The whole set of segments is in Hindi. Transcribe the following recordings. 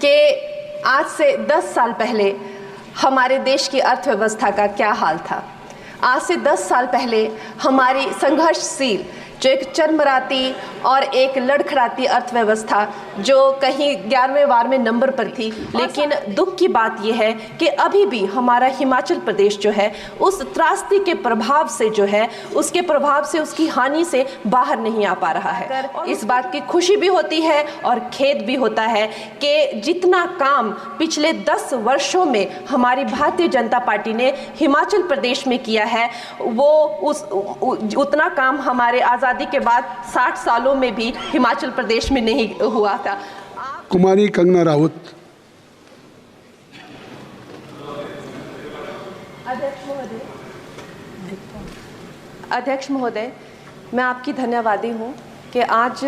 कि आज से 10 साल पहले हमारे देश की अर्थव्यवस्था का क्या हाल था। आज से 10 साल पहले हमारी संघर्षशील जो एक चरमराती और एक लड़खड़ाती अर्थव्यवस्था जो कहीं 11वें 12वें नंबर पर थी, लेकिन दुख की बात यह है कि अभी भी हमारा हिमाचल प्रदेश जो है उस त्रासदी के प्रभाव से जो है उसके प्रभाव से उसकी हानि से बाहर नहीं आ पा रहा है। इस बात की खुशी भी होती है और खेद भी होता है कि जितना काम पिछले 10 वर्षों में हमारी भारतीय जनता पार्टी ने हिमाचल प्रदेश में किया है वो उतना काम हमारे आज़ादी के बाद 60 सालों में भी हिमाचल प्रदेश में नहीं हुआ था। कुमारी कंगना राउत। अध्यक्ष महोदय, मैं आपकी धन्यवादी हूँ कि आज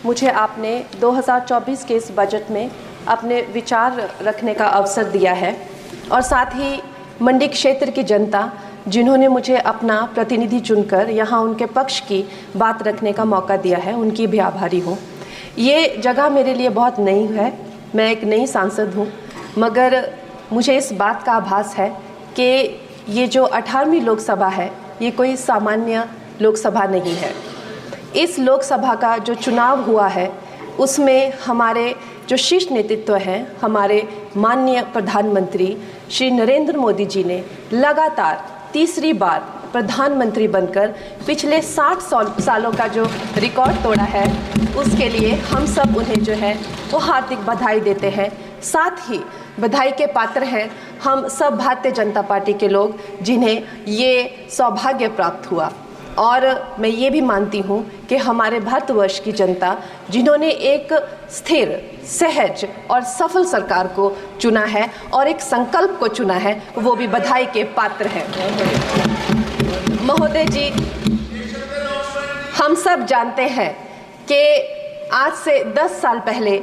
मुझे आपने 2024 के इस बजट में अपने विचार रखने का अवसर दिया है और साथ ही मंडी क्षेत्र की जनता जिन्होंने मुझे अपना प्रतिनिधि चुनकर यहाँ उनके पक्ष की बात रखने का मौका दिया है, उनकी भी आभारी हूँ। ये जगह मेरे लिए बहुत नई है, मैं एक नई सांसद हूँ, मगर मुझे इस बात का आभास है कि ये जो 18वीं लोकसभा है ये कोई सामान्य लोकसभा नहीं है। इस लोकसभा का जो चुनाव हुआ है उसमें हमारे जो शीर्ष नेतृत्व हैं, हमारे माननीय प्रधानमंत्री श्री नरेंद्र मोदी जी ने लगातार तीसरी बार प्रधानमंत्री बनकर पिछले 60 सालों का जो रिकॉर्ड तोड़ा है उसके लिए हम सब उन्हें जो है वो हार्दिक बधाई देते हैं। साथ ही बधाई के पात्र हैं हम सब भारतीय जनता पार्टी के लोग जिन्हें ये सौभाग्य प्राप्त हुआ। और मैं ये भी मानती हूँ कि हमारे भारतवर्ष की जनता जिन्होंने एक स्थिर, सहज और सफल सरकार को चुना है और एक संकल्प को चुना है, वो भी बधाई के पात्र हैं। महोदय जी, हम सब जानते हैं कि आज से 10 साल पहले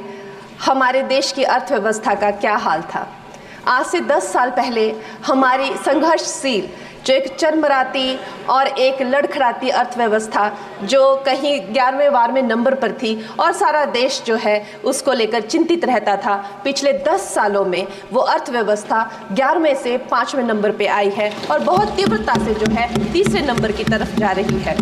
हमारे देश की अर्थव्यवस्था का क्या हाल था। आज से 10 साल पहले हमारी संघर्षशील जो एक चरमराती और एक लड़खड़ाती अर्थव्यवस्था जो कहीं 11वें 12वें नंबर पर थी और सारा देश जो है उसको लेकर चिंतित रहता था, पिछले 10 सालों में वो अर्थव्यवस्था 11वें से 5वें नंबर पे आई है और बहुत तीव्रता से जो है तीसरे नंबर की तरफ जा रही है।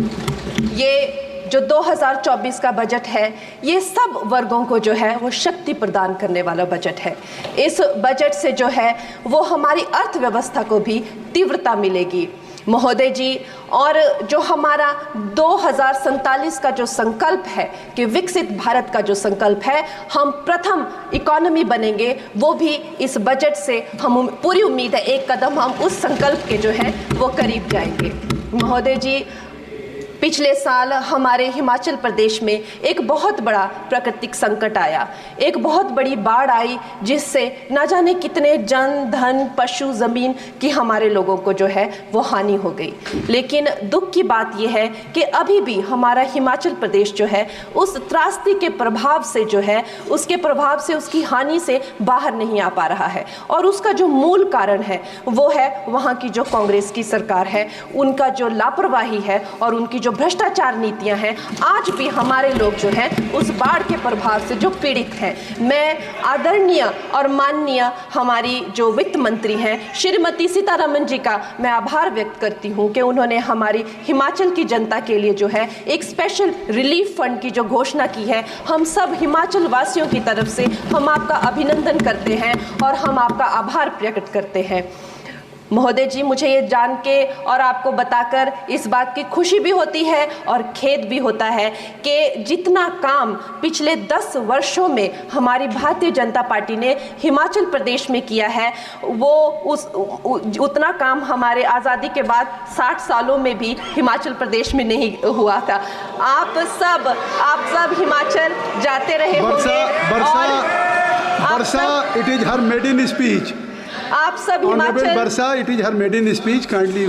ये जो 2024 का बजट है ये सब वर्गों को जो है वो शक्ति प्रदान करने वाला बजट है। इस बजट से जो है वो हमारी अर्थव्यवस्था को भी तीव्रता मिलेगी महोदय जी। और जो हमारा 2047 का जो संकल्प है कि विकसित भारत का जो संकल्प है, हम प्रथम इकोनॉमी बनेंगे, वो भी इस बजट से हम पूरी उम्मीद है एक कदम हम उस संकल्प के जो है वो करीब जाएंगे। महोदय जी, पिछले साल हमारे हिमाचल प्रदेश में एक बहुत बड़ा प्राकृतिक संकट आया, एक बहुत बड़ी बाढ़ आई जिससे ना जाने कितने जन धन पशु ज़मीन की हमारे लोगों को जो है वो हानि हो गई। लेकिन दुख की बात यह है कि अभी भी हमारा हिमाचल प्रदेश जो है उस त्रासदी के प्रभाव से जो है उसके प्रभाव से उसकी हानि से बाहर नहीं आ पा रहा है। और उसका जो मूल कारण है वो है वहाँ की जो कांग्रेस की सरकार है, उनका जो लापरवाही है और उनकी जो भ्रष्टाचार नीतियां हैं। आज भी हमारे लोग जो हैं उस बाढ़ के प्रभाव से जो पीड़ित हैं। मैं आदरणीय और माननीय हमारी जो वित्त मंत्री हैं श्रीमती सीतारमण जी का मैं आभार व्यक्त करती हूं कि उन्होंने हमारी हिमाचल की जनता के लिए जो है एक स्पेशल रिलीफ फंड की जो घोषणा की है। हम सब हिमाचल वासियों की तरफ से हम आपका अभिनंदन करते हैं और हम आपका आभार प्रकट करते हैं। महोदय जी, मुझे ये जान के और आपको बताकर इस बात की खुशी भी होती है और खेद भी होता है कि जितना काम पिछले 10 वर्षों में हमारी भारतीय जनता पार्टी ने हिमाचल प्रदेश में किया है वो उतना काम हमारे आज़ादी के बाद 60 सालों में भी हिमाचल प्रदेश में नहीं हुआ था। आप सब हिमाचल जाते रहे होंगे। Varsha, it is her maiden speech. आप सब Himachal Varsha, it is her maiden speech, kindly.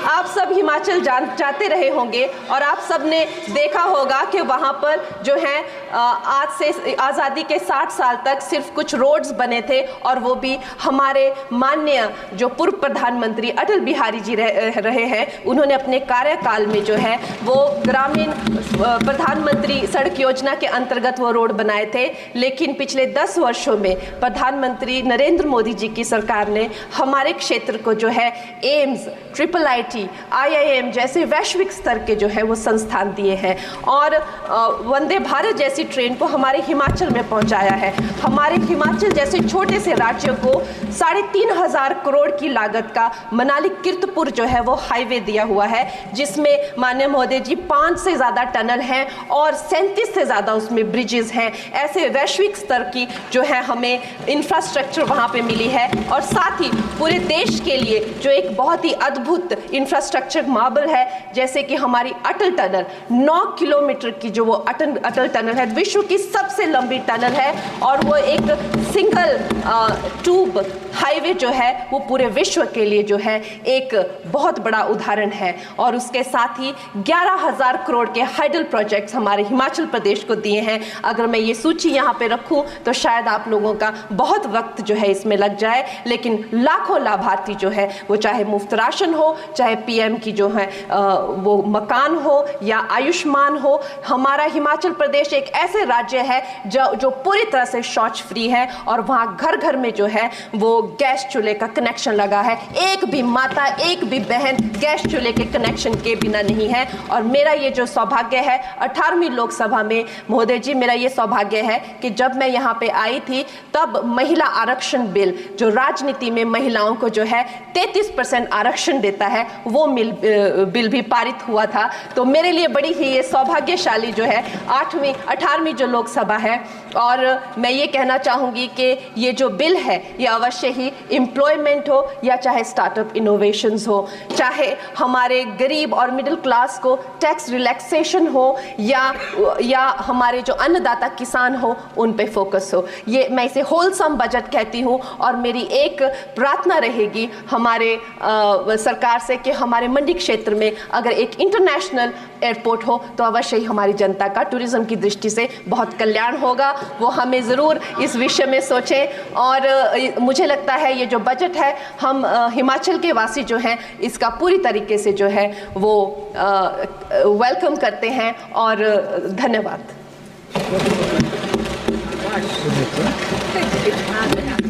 आप सब हिमाचल जाते रहे होंगे और आप सब ने देखा होगा कि वहाँ पर जो है आज से आज़ादी के 60 साल तक सिर्फ कुछ रोड्स बने थे, और वो भी हमारे माननीय जो पूर्व प्रधानमंत्री अटल बिहारी जी रहे हैं, उन्होंने अपने कार्यकाल में जो है वो ग्रामीण प्रधानमंत्री सड़क योजना के अंतर्गत वो रोड बनाए थे। लेकिन पिछले 10 वर्षों में प्रधानमंत्री नरेंद्र मोदी जी की सरकार ने हमारे क्षेत्र को जो है एम्स, IIT, IIM जैसे वैश्विक स्तर के जो है वो संस्थान दिए हैं, और वंदे भारत जैसी ट्रेन को हमारे हिमाचल में पहुंचाया है। हमारे हिमाचल जैसे छोटे से राज्य को 3,500 करोड़ की लागत का मनाली कीर्तपुर जो है वो हाईवे दिया हुआ है, जिसमें माननीय महोदय जी 5 से ज़्यादा टनल हैं और 37 से ज़्यादा उसमें ब्रिजेस हैं। ऐसे वैश्विक स्तर की जो है हमें इंफ्रास्ट्रक्चर वहाँ पे मिली है, और साथ ही पूरे देश के लिए जो एक बहुत ही अद्भुत इंफ्रास्ट्रक्चर मार्बल है, जैसे कि हमारी अटल टनल 9 किलोमीटर की जो वो अटल टनल है, विश्व की सबसे लंबी टनल है, और वो एक सिंगल ट्यूब हाईवे जो है वो पूरे विश्व के लिए जो है एक बहुत बड़ा उदाहरण है। और उसके साथ ही 11,000 करोड़ के हाइडल प्रोजेक्ट्स हमारे हिमाचल प्रदेश को दिए हैं। अगर मैं ये सूची यहाँ पे रखूँ तो शायद आप लोगों का बहुत वक्त जो है इसमें लग जाए, लेकिन लाखों लाभार्थी जो है वो चाहे मुफ्त राशन हो, चाहे PM की जो है वो मकान हो या आयुष्मान हो। हमारा हिमाचल प्रदेश एक ऐसे राज्य है जो पूरी तरह से शौच फ्री है, और वहाँ घर घर में जो है वो गैस चूल्हे का कनेक्शन लगा है। एक भी माता, एक भी बहन गैस चूल्हे के कनेक्शन के बिना नहीं है। और मेरा ये जो सौभाग्य है 18वीं लोकसभा में महोदय जी, मेरा ये सौभाग्य है कि जब मैं यहाँ पे आई थी तब महिला आरक्षण बिल, जो राजनीति में महिलाओं को जो है 33% आरक्षण देता है, वो बिल भी पारित हुआ था। तो मेरे लिए बड़ी ही ये सौभाग्यशाली जो है 18वीं जो लोकसभा है। और मैं ये कहना चाहूँगी कि ये जो बिल है ये अवश्य ही एम्प्लॉयमेंट हो या चाहे स्टार्टअप इनोवेशंस हो, चाहे हमारे गरीब और मिडिल क्लास को टैक्स रिलैक्सेशन हो या हमारे जो अन्नदाता किसान हो उन पे फोकस हो। ये मैं इसे होलसम बजट कहती हूँ, और मेरी एक प्रार्थना रहेगी हमारे सरकार से कि हमारे मंडी क्षेत्र में अगर एक इंटरनेशनल एयरपोर्ट हो तो अवश्य ही हमारी जनता का टूरिज्म की दृष्टि से बहुत कल्याण होगा। वो हमें ज़रूर इस विषय में सोचें, और मुझे लगता है ये जो बजट है हम हिमाचल के वासी जो हैं इसका पूरी तरीके से जो है वो वेलकम करते हैं। और धन्यवाद।